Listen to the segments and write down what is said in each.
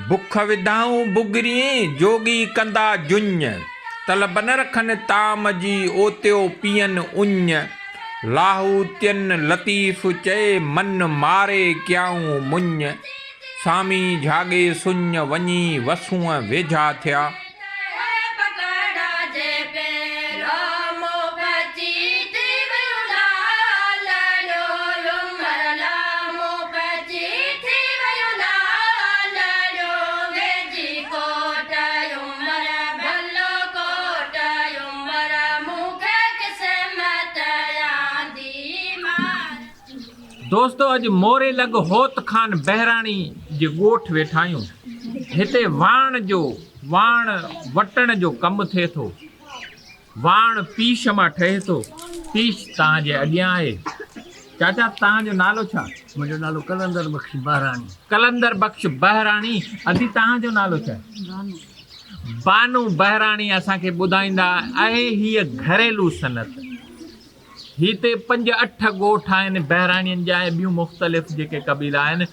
बुख विधाऊं बुगरिए जोगी कंदा जुञ तलब न रखन ताम जी ओत्यो पियन उञ लाहूतियन लतीफ़ चए मन मारे क्याऊं मुञ सामी झागे सुञ वञी वसूं वेझा थिया। दोस्तों अज मोरे लग होत खान बहराणी जे गोठ वेठा आहियूं। हिते वाण वटण जो कम थे थो। वाण पीश मां ठहे थो। पीश तव्हां जे अॻियां आहे। चाचा तव्हां जो नालो छा? मुंहिंजो नालो कलंदर बख्श बहराणी। कलंदर बख्श बहराणी। अदी तव्हां जो नालो छा? बानू बहराणी असांखे ॿुधाईंदा आहे हीअ घरेलू सनत। हिते 5-8 ॻोठ आहिनि बहराणियुनि जा ऐं ॿियूं मुख़्तलिफ़ जेके क़बीला आहिनि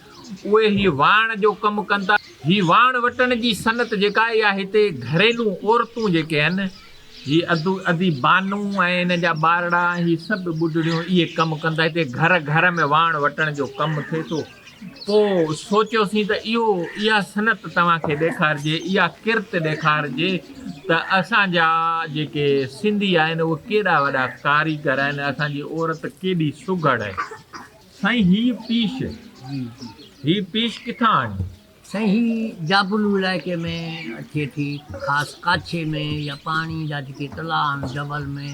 उहे ही वाण जो कमु कनि था। ही वाण वटण जी सनत जेका इहा हिते घरेलू औरतूं जेके आहिनि ही अधी बानू ऐं इन जा ॿारड़ा ही सभु ॿुढड़ियूं इहे कमु कंदा। हिते घर घर में वाण वटण जो कमु थिए थो। पोइ सोचियोसीं त इहा सनत तव्हांखे ॾेखारिजे, इहा किरत ॾेखारिजे त असांजा जेके सिंधी आहिनि उहे केॾा वॾा कारीगर आहिनि। असांजी औरत केॾी सुघड़ आहे। साईं ही पीश किथां आणी? साईं ही जाबुलू इलाइक़े में अचे थी, ख़ासि काछे में या पाणी जा जेके तलाउ आहिनि जबल में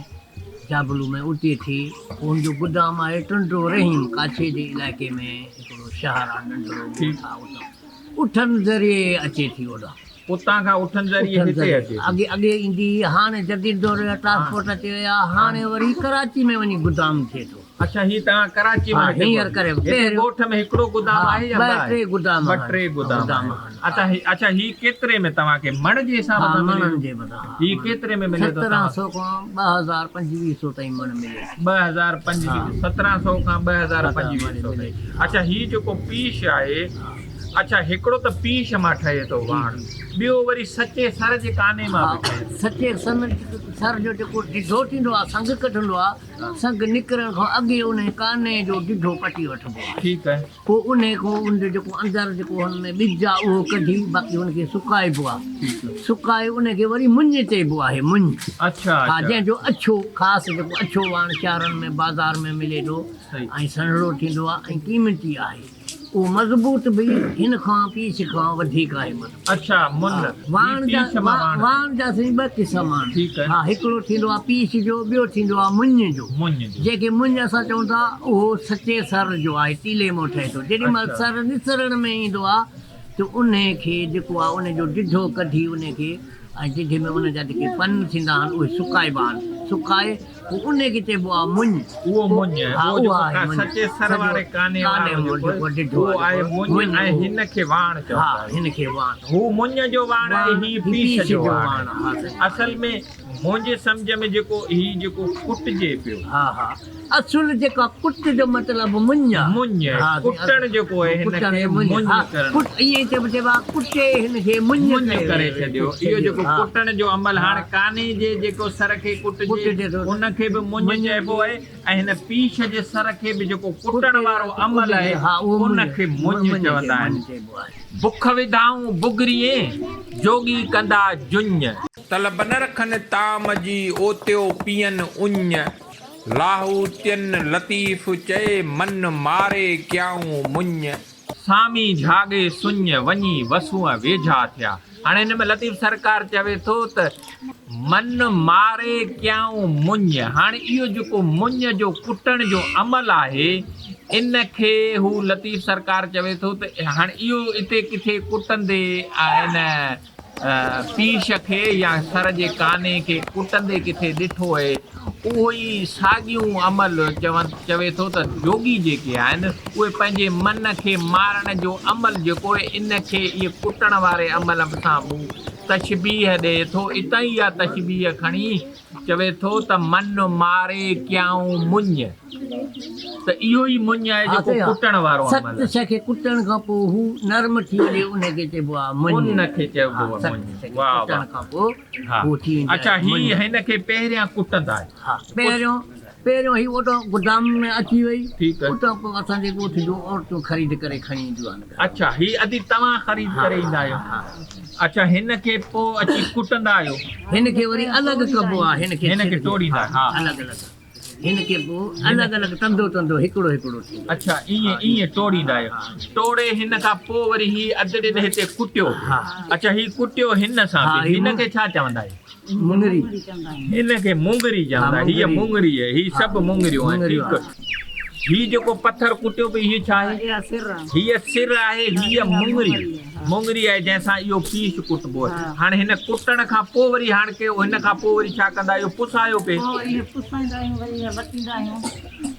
जाबुलू में उते थी। उनजो गुदाम आहे टुंडो रहीम। काछे जे इलाइक़े में हिकिड़ो शहर आहे नंढड़ो। उठनि ज़रिए अचे थी ओॾा। उतां खां उठनि ज़रिए हिते अचे। अॻे ईंदी। हाणे जदीद दौर जा ट्रांसपोर्ट अची विया। हाणे वरी कराची में वञी गुदाम थिए थो। अच्छा ही तव्हां कराची में हींअर करे ॻोठ में हिकिड़ो गुदाम आहे या 2-3 गुदाम? 2-3 गुदाम। अच्छा ही केतिरे में तव्हांखे मण जे हिसाब सां मणनि जे मथां ही केतिरे में मिले थो? 1700 खां 2500 ताईं मण मिले। 1700 खां 2500। अच्छा ही जेको पीश आहे, अच्छा हिकिड़ो त पीश मां ठहे थो वाण, ॿियो वरी सचे सर जे काने मां बि ठहे थो। सचे सर जो जेको ॾिढो थींदो आहे, संग कढंदो आहे, संग निकिरण खां अॻे उन काने जो ॾिढो पटी वठिबो आहे। ठीकु आहे। पोइ उन खां उन जेको अंदरि जेको हुन में ॿिज आहे उहो कढी बाक़ी हुनखे सुकाइबो आहे। सुकाए उनखे वरी मुंझ चइबो आहे। मुंझ। अच्छा हा, जंहिंजो अछो ख़ासि जेको अछो वाण शहरनि में बाज़ार में मिले थो ऐं सन्हड़ो थींदो आहे ऐं कीमती आहे। उहो मज़बूत बि हिन खां पीस खां वधीक आहे। अच्छा वाण जा साईं 2 क़िस्म आहिनि। हा, हिकिड़ो थींदो आहे पीस जो, ॿियो थींदो आहे मुंझ जो। जेके मुंझ असां चऊं था उहो सचे सर जो आहे, तीले मां ठहे थो। जेॾीमहिल सर निसरण में ईंदो आहे त उनखे जेको आहे उनजो ॾिढो कढी उनखे ऐं ॾिढे में उन जा जेके पन थींदा आहिनि उहे सुकाइबा आहिनि। सुकाए पोइ उनखे चइबो आहे मुंझ। उहो मुंझ आहे सचे सर वारे काने वारो जेको ॾिढो आहे मुंझ ऐं हिनखे वाण चवंदा आहिनि। हिनखे वाण। हू मुंझ जो वाण आहे, ही पीस जो वाण आहे। असल में मुंहिंजे सम्झ में जेको कुटजे पियो। हा हा, असुल जेका कुट जो मतिलबु मुंझ आहे। कुटण जेको आहे हिनखे मुंझ करणु। ईअं चइबो आहे कुटे हिनखे मुंझ करे छॾियो। इहो जेको कुटण जो अमल हाणे काने जे जेको सर खे कुटजे उनखे बि मुंझ चइबो आहे ऐं हिन पीश जे सर खे बि जेको कुटण वारो अमल आहे उनखे मुंझ चवंदा आहिनि। बुख विधाऊं बुगरिए जोगी कंदा जुञ तलब न रखन ताम जी ओत्यो पियन उञ लाहूतियन लतीफ़ चए मन मारे क्याऊं मुञ सामी झागे सुञ वञी वसूं वेझा थिया। हाणे हिन में लतीफ़ सरकार चवे थो त मन मारे क्याऊं मुञ। हाणे इहो जेको मुञ जो कुटण जो अमल आहे इनखे हू लतीफ़ सरकार चवे थो त हाणे इहो हिते किथे कुटंदे हिन पीश खे या सर जे काने खे कुटंदे किथे ॾिठो आहे। उहो ई साॻियूं अमल चवे थो त जोगी जेके आहिनि उहे पंहिंजे मन खे मारण जो अमल जेको आहे इनखे इहे कुटण वारे अमल सां तशबीह दे थो इतां ई तशबीह खणी चवे थो त मन मारे क्याऊं मुंज त इहो ई मुंज आहे जेको कुटण वारो अमल सत शइ खे कुटण खां पोइ हू नरम थी वञे उनखे चइबो आहे मुंज उनखे चइबो आहे मुंज वाह कुटण खां पोइ हा हू थी वेंदी अच्छा ही हिनखे पहिरियां कुटंदा हा पहिरियों ही ओटो गोदाम में अची वई ठीकु आहे उतां पोइ असांजे ॻोठ जो औरतूं ख़रीद करे खणी ईंदियूं आहिनि अच्छा ही अदी तव्हां ख़रीद करे ईंदा आहियो अच्छा हिनखे पोइ अची कुटंदा आहियो हिनखे वरी अलॻि कबो आहे हिनखे टोड़ींदा हा अलॻि अलॻि हिनखे पोइ अलॻि अलॻि तंदो तंदो हिकिड़ो हिकिड़ो थी अच्छा ईअं टोड़ींदा आहियो टोड़े हिन खां पोइ वरी ही अदड़े हिते कुटियो अच्छा ही कुटियो हिन सां हिनखे छा चवंदा आहियो मुंगरी हिनखे मुंगरी चवंदा हीअ मुंगरी आहे ही सभु मुंगरियूं आहिनि ठीकु ही जेको पत्थर कुटियो पई हीअ छा आहे हीअ सिर आहे हीअ मुंगरी आहे जंहिंसां इहो पीस कुटबो आहे हाणे हिन कुटण खां पोइ वरी हाणे के हिन खां पोइ वरी छा कंदा आहियो पुसायो पे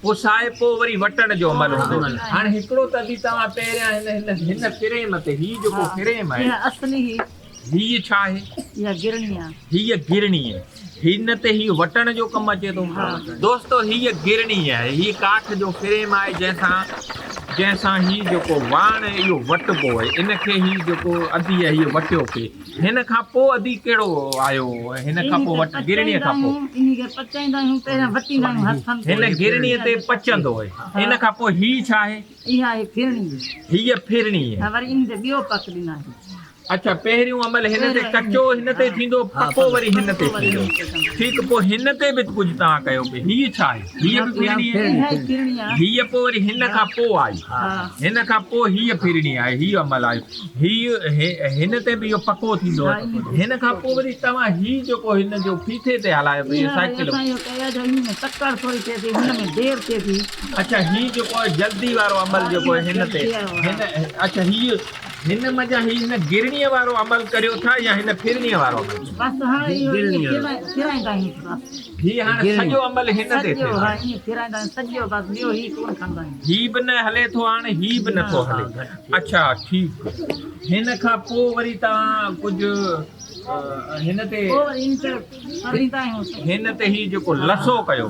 पुसाए पोइ वरी वटण जो अमल हूंदो हाणे हिकिड़ो त अॼु तव्हां पहिरियां हिन फ्रेम ते ही जेको फ्रेम आहे हीअ छा आहे हीअ गिरणी आहे हिन ते ही वटण जो कमु अचे थो दोस्तो हीअ गिरणी आहे हीअ काठ जो फ्रेम आहे जंहिंसां ही जेको वाण इहो वटबो आहे इनखे ही जेको अदी आहे हीअ वटियो पिए हिन खां पोइ अदी कहिड़ो आयो हिन खां पोइ गिरणीअ खां पोइ हिन गिरणीअ ते पचंदो आहे हिन खां पोइ ही छा आहे हीअ फिरणी आहे अच्छा पहिरियों अमल हिन ते कचो हिन ते थींदो पको वरी हिन ते थींदो ठीकु पोइ हिन ते बि कुझु तव्हां कयो पिए हीअ छा आहे हीअ बि फिरणी आहे हीअ पोइ वरी हिन खां पोइ आई हिन खां पोइ हीअ फिरणी आहे हीअ अमल आहे हीअ हिन ते बि इहो पको थींदो हिन खां पोइ वरी तव्हां ही जेको हिन जो फीथे ते हलायो पिए साइकिल अच्छा ही जेको जल्दी वारो अमल जेको आहे हिन ते हिन अच्छा हीअ हिन मज़ा हिन गिरणीअ वारो अमल करियो था या हिन फिरणीअ वारो अमल ही हाणे सॼो अमल हिन ते ही बि न हले थो हाणे ही बि नथो हले अच्छा ठीकु हिन खां पोइ वरी तव्हां कुझु हिन ते ही जेको लसो कयो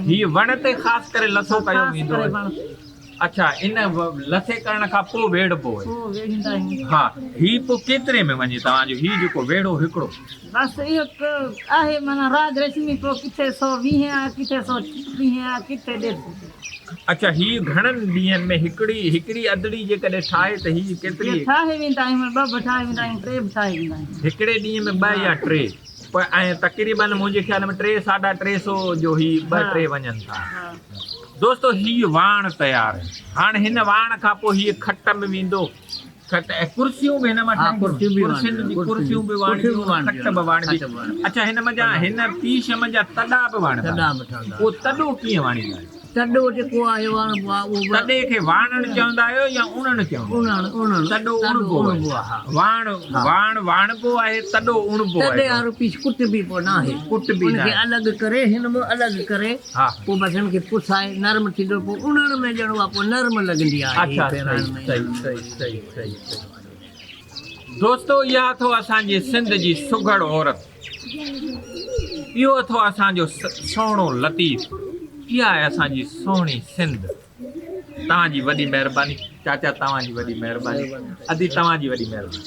ही वण ते ख़ासि करे लसो कयो वेंदो अच्छा इन लसे करण खां पोइ वेड़बो आहे हा ही पोइ केतिरे में वञे तव्हांजो ही जेको वेड़ो हिकिड़ो बसि इहो आहे माना राज रश्मि पोइ किथे 120 आहे किथे 130 आहे किथे 150 अच्छा ही घणनि ॾींहंनि में हिकिड़ी अदड़ी जेकॾहिं ठाहे त ही केतिरी ठाहे वेंदा आहियूं 2 बि ठाहे वेंदा आहियूं 3 बि ठाहे वेंदा आहियूं हिकिड़े ॾींहं में 2 या 3 पर ऐं तक़रीबन मुंहिंजे ख़्याल में 300-350 जो ही 2-3 वञनि था दोस्तो हीअ वाण तयारु आहे हाणे हिन वाण खां पोइ हीअ खट में वेंदो खट ऐं कुर्सियूं बि हिन मां कुर्सियूं बि खट बि वाणबी अच्छा हिन मज़ा हिन पीश मज़ा तॾा बि वणंदा पोइ तॾो कीअं वाणींदा आहियो तॾो जेको आहे वणबो आहे उहो तॾे खे वाणण चवंदा आहियो या उणण चवंदा उणण तॾो उणबो वाण वाणबो आहे तॾो उणबो आहे तॾे वारो पीस कुटबो न आहे कुटबी उनखे अलॻि करे हिन में अलॻि करे पोइ बसि हिनखे पुसाए नरम थींदो पोइ उणण में ॼणो आहे पोइ नरम लॻंदी आहे दोस्तो इहा अथव असांजी सिंध जी सुघड़ औरत इहो अथव असांजो सुहिणो लतीफ़ इहा आहे असांजी सुहिणी सिंध तव्हांजी वॾी महिरबानी चाचा तव्हांजी वॾी महिरबानी अदी तव्हांजी वॾी महिरबानी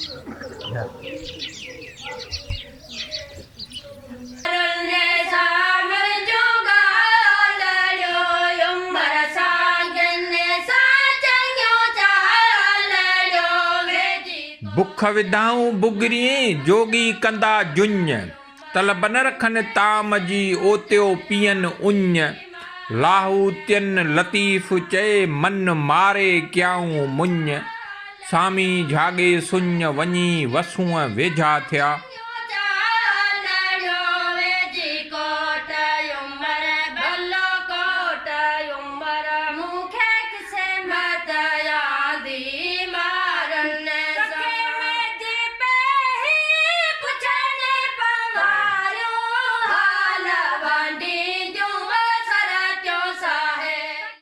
बुख विधाऊं बुगरी जोगी कंदा जुञ तलब न रखनि ताम जी ओतियो पियनि उञ लाहूतियन लतीफ़ चए मन मारे क्याऊं मुञ सामी झागे सुञ वञी वसूं वेझा थिया